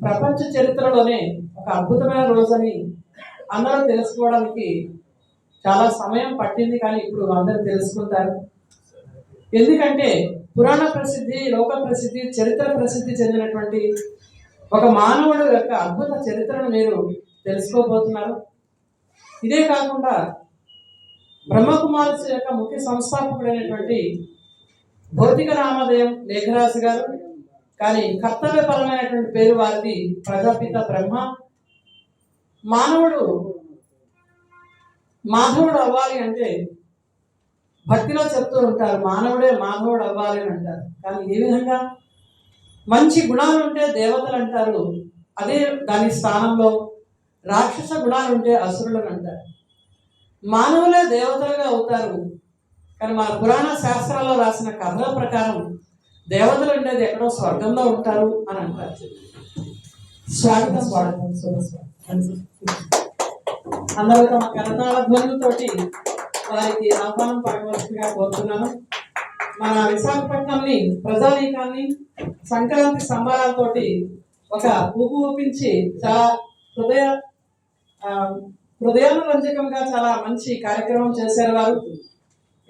ప్రపంచ చరిత్రలోనే ఒక అద్భుతమైన రోజని అందరూ తెలుసుకోవడానికి చాలా సమయం పట్టింది, కానీ ఇప్పుడు అందరూ తెలుసుకుంటారు. ఎందుకంటే పురాణ ప్రసిద్ధి, లోక ప్రసిద్ధి, చరిత్ర ప్రసిద్ధి చెందినటువంటి ఒక మానవుడు యొక్క అద్భుత చరిత్రను మీరు తెలుసుకోబోతున్నారు. ఇదే కాకుండా బ్రహ్మకుమారి యొక్క ముఖ్య సంస్థాపకుడైనటువంటి భౌతిక నామధేయం లేఖరాజు గారు, కానీ కర్తవ్యపరమైనటువంటి పేరు వారిది ప్రజాపిత బ్రహ్మ. మానవుడు మాధవుడు అవ్వాలి అంటే భక్తిలో చెప్తూ ఉంటారు, మానవుడే మాధవుడు అవ్వాలి అని అంటారు. కానీ ఏ విధంగా? మంచి గుణాలు ఉంటే దేవతలు అంటారు, అదే దాని స్థానంలో రాక్షస గుణాలు ఉంటే అసురులను అంటారు. మానవులే దేవతలుగా అవుతారు, కానీ మన పురాణ శాస్త్రాల్లో రాసిన కథల ప్రకారం దేవతలు ఉండేది ఎక్కడో స్వర్గంలో ఉంటారు అని అంటారు. స్వాగతం అందరూ తమ కరతాళ ధ్వనులతోటి వారికి ఆహ్వానం పడవలసిందిగా కోరుతున్నాను. మన విశాఖపట్నంని ప్రజానీకాన్ని సంక్రాంతి సంబరాలతోటి ఒక ఊపు ఊపించి చాలా హృదయానురంజకంగా చాలా మంచి కార్యక్రమం చేశారు వారు.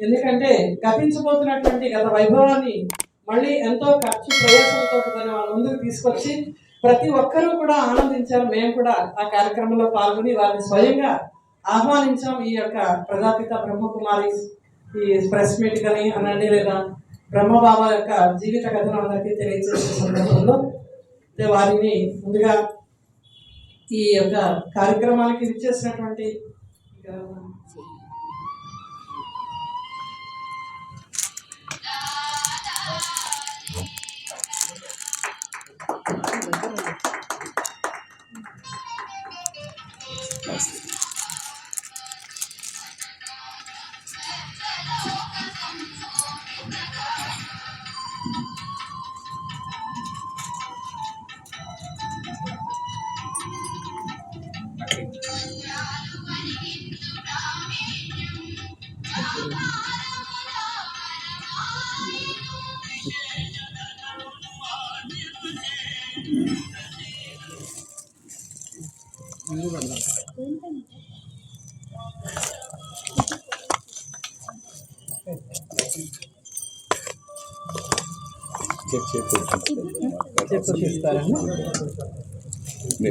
ఎందుకంటే గతించబోతున్నటువంటి గత వైభవాన్ని మళ్ళీ ఎంతో ఖర్చు ప్రయాసంతో దాన్ని వాళ్ళ ముందుకు తీసుకొచ్చి ప్రతి ఒక్కరూ కూడా ఆనందించారు. మేము కూడా ఆ కార్యక్రమంలో పాల్గొని వారిని స్వయంగా ఆహ్వానించాం. ఈ యొక్క ప్రజాపిత బ్రహ్మకుమారి ఈ ప్రెస్ మీట్ కానీ అనండి, లేదా బ్రహ్మబాబా యొక్క జీవిత కథను అందరికీ తెలియజేసే సందర్భంలో వారిని ముందుగా ఈ యొక్క కార్యక్రమానికి ఇచ్చేసినటువంటి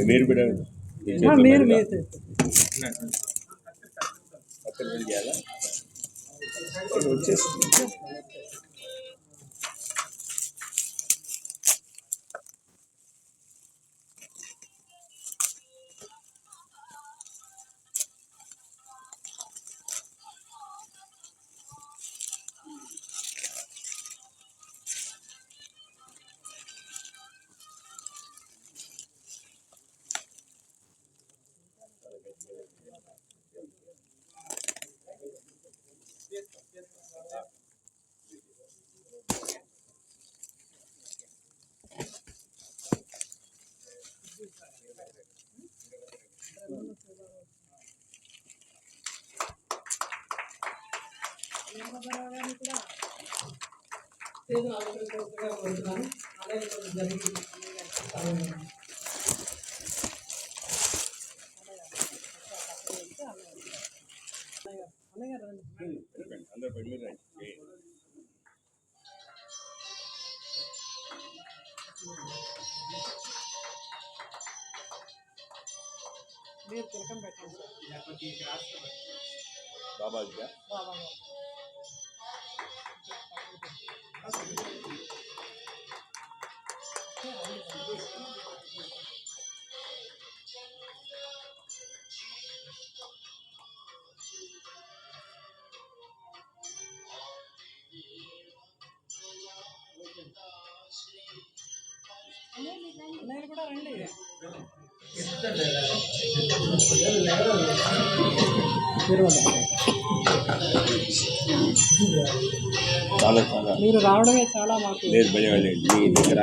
మీరు కూడా వచ్చేసి మీరు తిలకం పెట్టండి బాబా నేను కూడా రండి. చాలా చాలా మీరు రావడమే చాలా మాకు లేదు భయవాళ్ళు మీ దగ్గర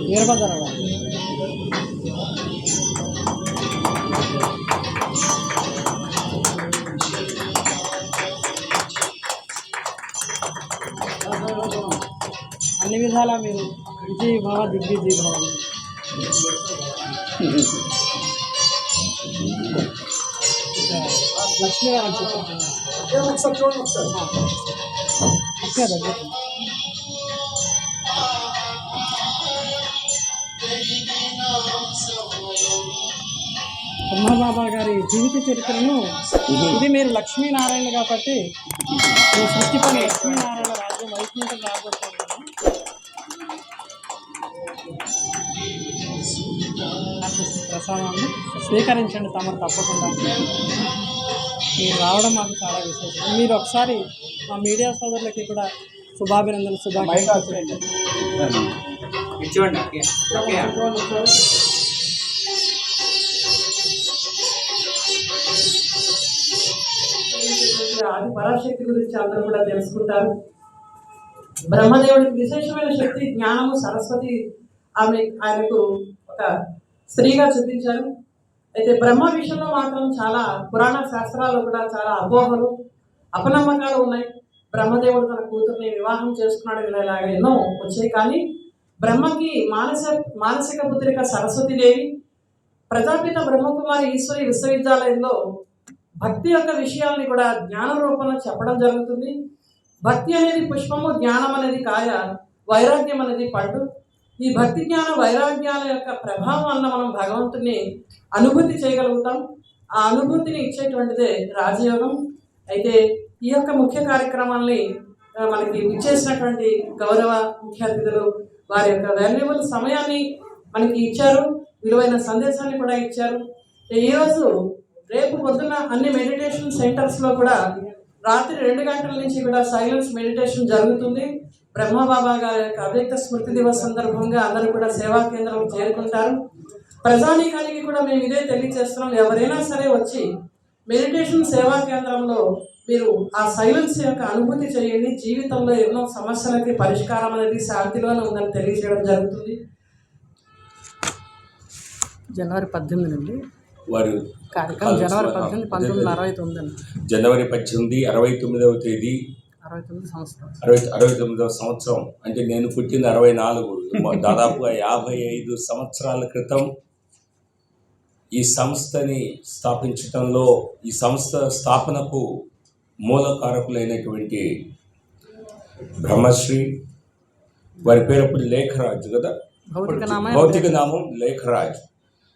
వీరభద్రరావు అన్ని విధాలా మీరు విజయ్ భవ దిగ్విజయ్ భవ. లక్ష్మీ గారు దగ్గర బ్రహ్మబాబా గారి జీవిత చరిత్రను ఇది మీరు లక్ష్మీనారాయణ కాబట్టి ఈ సృష్టి పని లక్ష్మీనారాయణ రాజ్యం వైకుంఠం రాబోతున్నారు. ప్రసాదాన్ని స్వీకరించండి తమరు తప్పకుండా. మీరు రావడం మాకు చాలా విశేషం. మీరు ఒకసారి మా మీడియా సోదరులకి కూడా శుభాభినందనలు శుభాకాంక్షలు. ఆది పరాశక్తి గురించి అందరూ కూడా తెలుసుకుంటారు. బ్రహ్మదేవుడికి విశేషమైన శక్తి, జ్ఞానము, సరస్వతి ఆయనకు ఒక స్త్రీగా చూపించారు. అయితే బ్రహ్మ విషయంలో మాత్రం చాలా పురాణ శాస్త్రాలు కూడా చాలా అపోహలు, అపనమ్మకాలు ఉన్నాయి. బ్రహ్మదేవుడు తన కూతుర్ని వివాహం చేసుకున్నాడు ఇలాగా ఎన్నో వచ్చాయి. కానీ బ్రహ్మకి మానసిక పుత్రిక సరస్వతీదేవి ప్రజాపిత బ్రహ్మకుమారి ఈశ్వరి విశ్వవిద్యాలయంలో భక్తి యొక్క విషయాల్ని కూడా జ్ఞాన రూపంలో చెప్పడం జరుగుతుంది. భక్తి అనేది పుష్పము, జ్ఞానం అనేది కాయ, వైరాగ్యం అనేది పండు. ఈ భక్తి జ్ఞాన వైరాగ్యాల యొక్క ప్రభావం వల్ల మనం భగవంతుని అనుభూతి చేయగలుగుతాం. ఆ అనుభూతిని ఇచ్చేటువంటిదే రాజయోగం. అయితే ఈ యొక్క ముఖ్య కార్యక్రమాల్ని మనకి ఇచ్చేసినటువంటి గౌరవ ముఖ్య అతిథులు వారి యొక్క వాల్యుబుల్ సమయాన్ని మనకి ఇచ్చారు, విలువైన సందేశాన్ని కూడా ఇచ్చారు. ఈరోజు రేపు పొద్దున్న అన్ని మెడిటేషన్ సెంటర్స్లో కూడా రాత్రి 2 గంటల నుంచి కూడా సైలెన్స్ మెడిటేషన్ జరుగుతుంది. బ్రహ్మబాబా గారి యొక్క అవ్యక్త స్మృతి దివస్ సందర్భంగా అందరూ కూడా సేవా కేంద్రం చేరుకుంటారు. ప్రజానీకానికి కూడా మేము ఇదే తెలియజేస్తున్నాం. ఎవరైనా సరే వచ్చి మెడిటేషన్ సేవా కేంద్రంలో మీరు ఆ సైలెన్స్ యొక్క అనుభూతి చేయండి. జీవితంలో ఎన్నో సమస్యలకి పరిష్కారం అనేది శాంతిలోనే ఉందని తెలియజేయడం జరుగుతుంది. జనవరి 18 నుండి వారు కార్యక్రమం జనవరి 18, 1969 జనవరి 18, 69వ తేదీ 69వ సంవత్సరం. అంటే నేను పుట్టింది 64, దాదాపుగా 55 సంవత్సరాల క్రితం ఈ సంస్థని స్థాపించడంలో, ఈ సంస్థ స్థాపనకు మూలకారకులైనటువంటి బ్రహ్మశ్రీ, వారి పేరు అప్పుడు లేఖరాజ్ కదా, భౌతిక నామం లేఖరాజ్.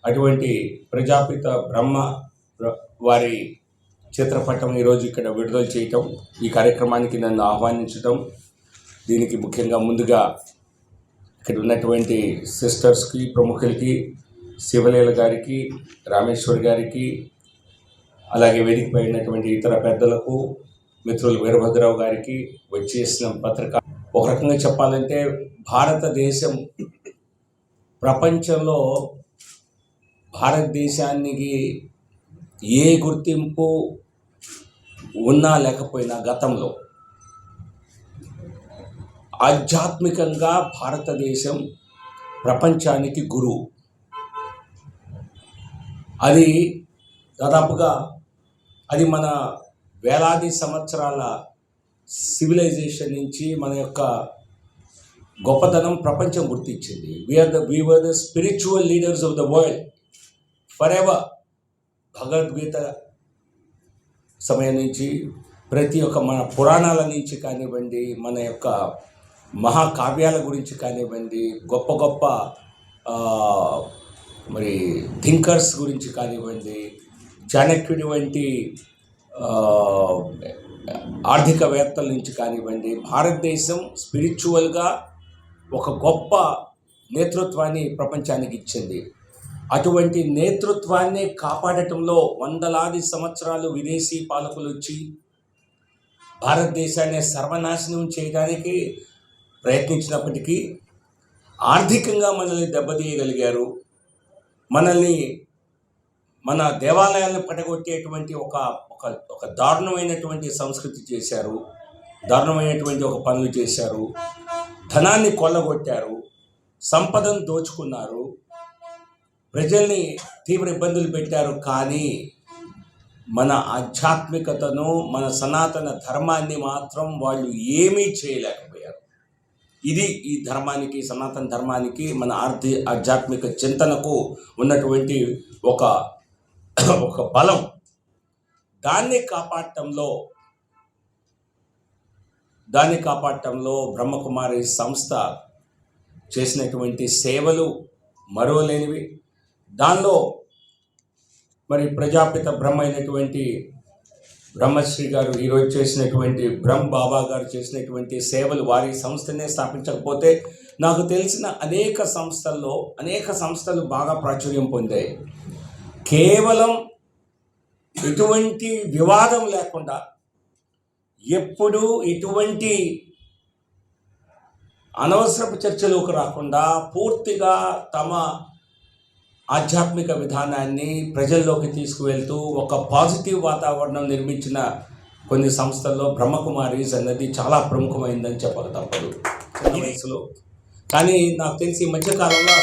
అటువంటి ప్రజాపిత బ్రహ్మ వారి చిత్రపటం ఈరోజు ఇక్కడ విడుదల చేయటం, ఈ కార్యక్రమానికి నన్ను ఆహ్వానించటం, దీనికి ముఖ్యంగా ముందుగా ఇక్కడ ఉన్నటువంటి సిస్టర్స్కి, ప్రముఖులకి, శివలీల గారికి, రామేశ్వర్ గారికి, అలాగే వేదికపై ఉన్నటువంటి ఇతర పెద్దలకు, మిత్రులు వీరభద్రరావు గారికి, వచ్చేసిన పత్రిక, ఒక రకంగా చెప్పాలంటే భారతదేశం ప్రపంచంలో భారతదేశానికి ఏ గుర్తింపు ఉన్నా లేకపోయినా గతంలో ఆధ్యాత్మికంగా భారతదేశం ప్రపంచానికి గురువు. అది దాదాపుగా అది మన వేలాది సంవత్సరాల సివిలైజేషన్ నుంచి మన యొక్క గొప్పతనం ప్రపంచం గుర్తించింది. we were the spiritual leaders of the world forever. Bhagavad Gita సమయం నుంచి, ప్రతి ఒక్క మన పురాణాల నుంచి కానివ్వండి, మన యొక్క మహాకావ్యాల గురించి కానివ్వండి, గొప్ప గొప్ప మరి థింకర్స్ గురించి కానివ్వండి, చాణక్యుడి వంటి ఆర్థికవేత్తల నుంచి కానివ్వండి, భారతదేశం స్పిరిచువల్గా ఒక గొప్ప నేతృత్వాన్ని ప్రపంచానికి ఇచ్చింది. అటువంటి నేతృత్వాన్ని కాపాడటంలో వందలాది సంవత్సరాలు విదేశీ పాలకులు వచ్చి భారతదేశాన్ని సర్వనాశనం చేయడానికి ప్రయత్నించినప్పటికీ ఆర్థికంగా మనల్ని దెబ్బతీయగలిగారు. మనల్ని, మన దేవాలయాలను పడగొట్టేటువంటి ఒక దారుణమైనటువంటి సంస్కృతి చేశారు, దారుణమైనటువంటి ఒక పనులు చేశారు, ధనాన్ని కొల్లగొట్టారు, సంపదను దోచుకున్నారు, ప్రజల్ని తీవ్ర ఇబ్బందులు పెట్టారు. కానీ మన ఆధ్యాత్మికతను, మన సనాతన ధర్మాన్ని మాత్రం వాళ్ళు ఏమీ చేయలేకపోయారు. ఇది ఈ ధర్మానికి, సనాతన ధర్మానికి, మన ఆధ్యాత్మిక చింతనకు ఉన్నటువంటి ఒక బలం. దాన్ని కాపాడటంలో బ్రహ్మకుమారి సంస్థ చేసినటువంటి సేవలు మరువలేనివి. దానిలో మరి ప్రజాపిత బ్రహ్మ అయినటువంటి బ్రహ్మశ్రీ గారు ఈరోజు చేసినటువంటి బ్రహ్మ బాబా గారు చేసినటువంటి సేవలు, వారి సంస్థనే స్థాపించకపోతే నాకు తెలిసిన అనేక సంస్థలు బాగా ప్రాచుర్యం పొందాయి. కేవలం ఎటువంటి వివాదం లేకుండా, ఎప్పుడు ఎటువంటి అనవసరపు చర్చలోకి రాకుండా పూర్తిగా తమ ఆధ్యాత్మిక విధానాన్ని ప్రజల్లోకి తీసుకువెళ్తూ ఒక పాజిటివ్ వాతావరణం నిర్మించిన కొన్ని సంస్థల్లో బ్రహ్మకుమారీస్ అన్నది చాలా ప్రముఖమైందని చెప్పక తప్పదు చిన్న వయసులో. కానీ నాకు తెలిసి ఈ మధ్యకాలంలో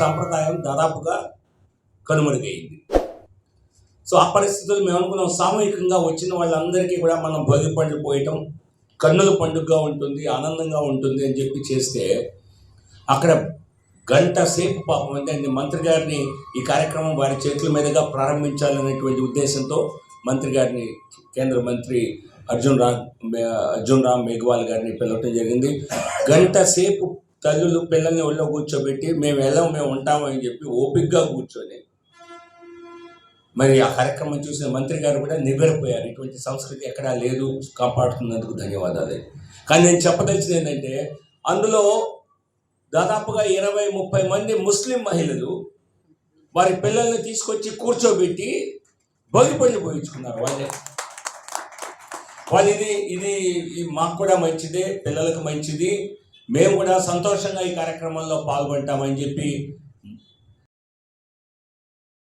సంప్రదాయం దాదాపుగా కనుమరుగైంది. సో ఆ పరిస్థితులు మేము అనుకున్నాం, సామూహికంగా వచ్చిన వాళ్ళందరికీ కూడా మనం భోగి పండ్లు పోయటం కన్నుల పండుగగా ఉంటుంది, ఆనందంగా ఉంటుంది అని చెప్పి చేస్తే అక్కడ గంట సేపు పాపం అంటే మంత్రి గారిని ఈ కార్యక్రమం వారి చేతుల మీదుగా ప్రారంభించాలనేటువంటి ఉద్దేశంతో మంత్రి గారిని, కేంద్ర మంత్రి అర్జున్ రామ్ మేఘ్వాల్ గారిని పిలవటం జరిగింది. గంట సేపు తల్లులు పిల్లల్ని ఒళ్ళో కూర్చోబెట్టి మేము ఉంటాము అని చెప్పి ఓపికగా కూర్చొని మరి ఆ కార్యక్రమం చూసిన మంత్రి గారు కూడా నివ్వెరపోయారు. ఇటువంటి సంస్కృతి ఎక్కడా లేదు, కాపాడుతున్నందుకు ధన్యవాదాలు. కానీ నేను చెప్పదలిచింది ఏంటంటే, అందులో దాదాపుగా 20-30 మంది ముస్లిం మహిళలు వారి పిల్లల్ని తీసుకొచ్చి కూర్చోబెట్టి భోగి పళ్ళు పోయించుకున్నారు. వాళ్ళు ఇది మాకు కూడా మంచిదే, పిల్లలకు మంచిది, మేము కూడా సంతోషంగా ఈ కార్యక్రమంలో పాల్గొంటామని చెప్పి